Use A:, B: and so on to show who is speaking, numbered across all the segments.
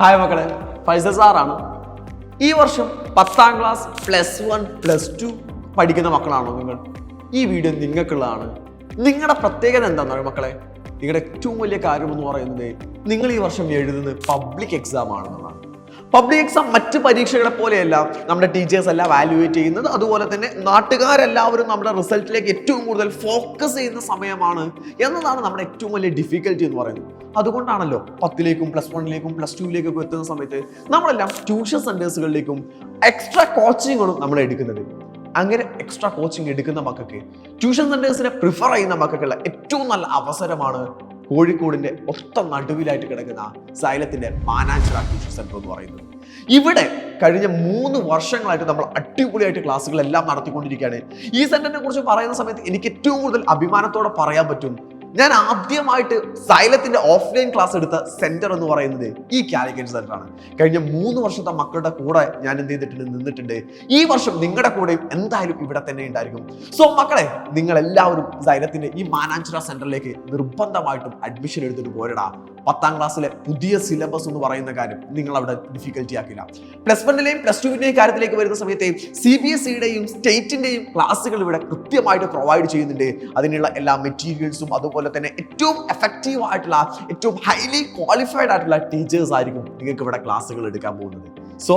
A: Hi മക്കളെ, ഫൈസൽ സാറാണ്. ഈ വർഷം 10ാം ക്ലാസ് +1 +2 പഠിക്കുന്ന മക്കളാണോ നിങ്ങൾ? ഈ വീഡിയോ നിങ്ങൾക്കുള്ളതാണ്. നിങ്ങളുടെ പ്രത്യേകത എന്താണെന്നറിയോ മക്കളെ? നിങ്ങളുടെ ഏറ്റവും വലിയ കാര്യം എന്ന് പറയുന്നത് നിങ്ങൾ ഈ വർഷം എഴുതുന്നത് പബ്ലിക് എക്സാം ആണെന്നുള്ളതാണ്. പബ്ലിക് എക്സാം മറ്റ് പരീക്ഷകളെ പോലെയല്ല നമ്മുടെ ടീച്ചേഴ്സ് എല്ലാം വാല്യുവേറ്റ് ചെയ്യുന്നത്. അതുപോലെ തന്നെ നാട്ടുകാരെല്ലാവരും നമ്മുടെ റിസൾട്ടിലേക്ക് ഏറ്റവും കൂടുതൽ ഫോക്കസ് ചെയ്യുന്ന സമയമാണ് എന്നതാണ് നമ്മുടെ ഏറ്റവും വലിയ ഡിഫിക്കൽറ്റി എന്ന് പറയുന്നത്. അതുകൊണ്ടാണല്ലോ 10ലേക്കും +1ലേക്കും +2ലേക്കും എത്തുന്ന സമയത്ത് നമ്മളെല്ലാം ട്യൂഷൻ സെന്റേഴ്സുകളിലേക്കും എക്സ്ട്രാ കോച്ചിങ്ങുകളും നമ്മൾ എടുക്കുന്നത്. അങ്ങനെ എക്സ്ട്രാ കോച്ചിങ് എടുക്കുന്ന മക്കൾക്ക്, ട്യൂഷൻ സെന്റേഴ്സിനെ പ്രിഫർ ചെയ്യുന്ന മക്കൾക്കുള്ള ഏറ്റവും നല്ല അവസരമാണ് കോഴിക്കോടിന്റെ ഒത്ത നടുവിലായിട്ട് കിടക്കുന്ന സൈലത്തിന്റെ മാനാഞ്ചിറ ട്യൂഷൻ സെന്റർ എന്ന് പറയുന്നത്. ഇവിടെ കഴിഞ്ഞ 3 വർഷങ്ങളായിട്ട് നമ്മൾ അടിപൊളിയായിട്ട് ക്ലാസ്സുകളെല്ലാം നടത്തിക്കൊണ്ടിരിക്കുകയാണ്. ഈ സെന്ററിനെ കുറിച്ച് പറയുന്ന സമയത്ത് എനിക്ക് ഏറ്റവും കൂടുതൽ അഭിമാനത്തോടെ പറയാൻ പറ്റും, ഞാൻ ആദ്യമായിട്ട് സൈലത്തിന്റെ ഓഫ്ലൈൻ ക്ലാസ് എടുത്ത സെന്റർ എന്ന് പറയുന്നത് ഈ കാലിക്കറ്റ് സെന്റർ ആണ്. കഴിഞ്ഞ 3 വർഷത്തെ മക്കളുടെ കൂടെ ഞാൻ എന്ത് ചെയ്തിട്ടുണ്ട്, നിന്നിട്ടുണ്ട്. ഈ വർഷം നിങ്ങളുടെ കൂടെയും എന്തായാലും ഇവിടെ തന്നെ ഉണ്ടായിരിക്കും. സോ മക്കളെ, നിങ്ങൾ എല്ലാവരും സൈലത്തിന്റെ ഈ മാനാഞ്ചിറ സെന്ററിലേക്ക് നിർബന്ധമായിട്ടും അഡ്മിഷൻ എടുത്തിട്ട് പോരടാ. 10ാം ക്ലാസ്സിലെ പുതിയ സിലബസ് എന്ന് പറയുന്ന കാര്യം നിങ്ങൾ അവിടെ ഡിഫിക്കൽറ്റി ആക്കില്ല. +1ലെയും +2ലെയും കാര്യത്തിലേക്ക് വരുന്ന സമയത്ത് CBSEയുടെയും സ്റ്റേറ്റിന്റെയും ക്ലാസ്സുകൾ ഇവിടെ കൃത്യമായിട്ട് പ്രൊവൈഡ് ചെയ്യുന്നുണ്ട്. അതിനുള്ള എല്ലാ മെറ്റീരിയൽസും അതുപോലെ തന്നെ ഏറ്റവും എഫക്റ്റീവ് ആയിട്ടുള്ള, ഏറ്റവും ഹൈലി ക്വാളിഫൈഡ് ആയിട്ടുള്ള ടീച്ചേഴ്സ് ആയിരിക്കും നിങ്ങൾക്ക് ഇവിടെ ക്ലാസ്സുകൾ എടുക്കാൻ പോകുന്നത്. സോ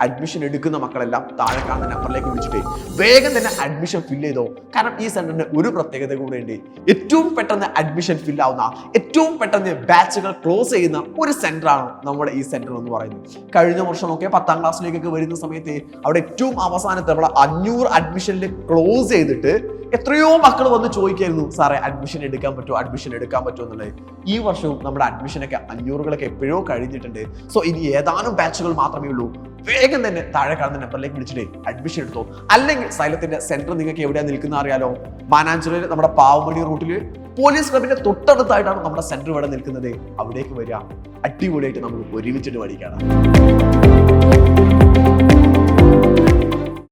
A: അഡ്മിഷൻ എടുക്കുന്ന മക്കളെല്ലാം താഴെ കാണുന്ന നമ്പറിലേക്ക് വിളിച്ചിട്ട് വേഗം തന്നെ അഡ്മിഷൻ ഫില്ല് ചെയ്തോ. കാരണം ഈ സെന്ററിന് ഒരു പ്രത്യേകത കൂടെ ഉണ്ട്. ഏറ്റവും പെട്ടെന്ന് അഡ്മിഷൻ ഫില്ല് ആവുന്ന, ഏറ്റവും പെട്ടെന്ന് ബാച്ചുകൾ ക്ലോസ് ചെയ്യുന്ന ഒരു സെന്ററാണ് നമ്മുടെ ഈ സെന്റർ എന്ന് പറയുന്നത്. കഴിഞ്ഞ വർഷമൊക്കെ 10ാം ക്ലാസ്സിലേക്കൊക്കെ വരുന്ന സമയത്ത് അവിടെ ഏറ്റവും അവസാനത്തെ അവിടെ 500 അഡ്മിഷനിൽ ക്ലോസ് ചെയ്തിട്ട് എത്രയോ മക്കൾ വന്ന് ചോദിക്കായിരുന്നു, സാറേ അഡ്മിഷൻ എടുക്കാൻ പറ്റുമോ എന്നുള്ളത്. ഈ വർഷവും നമ്മുടെ അഡ്മിഷനൊക്കെ 500കളൊക്കെ എപ്പോഴോ കഴിഞ്ഞിട്ടുണ്ട്. സോ ഇനി ഏതാനും ബാച്ചുകൾ മാത്രമേ ഉള്ളൂ. വേഗം തന്നെ താഴെ കാണുന്ന നമ്പറിലേക്ക് വിളിച്ചിട്ട് അഡ്മിഷൻ എടുത്തോ. അല്ലെങ്കിൽ സൈലത്തിന്റെ സെന്റർ നിങ്ങൾക്ക് എവിടെയാണ് നിൽക്കുന്ന അറിയാലോ? മാനാഞ്ചിറയിൽ നമ്മുടെ പാവമണി റൂട്ടിൽ പോലീസ് ക്ലബിന്റെ തൊട്ടടുത്തായിട്ടാണ് നമ്മുടെ സെന്റർ ഇവിടെ നിൽക്കുന്നത്. അവിടേക്ക് വരിക, അടിപൊളിയായിട്ട് നമുക്ക് ഒരുമിച്ചിട്ട് പഠിക്കണം.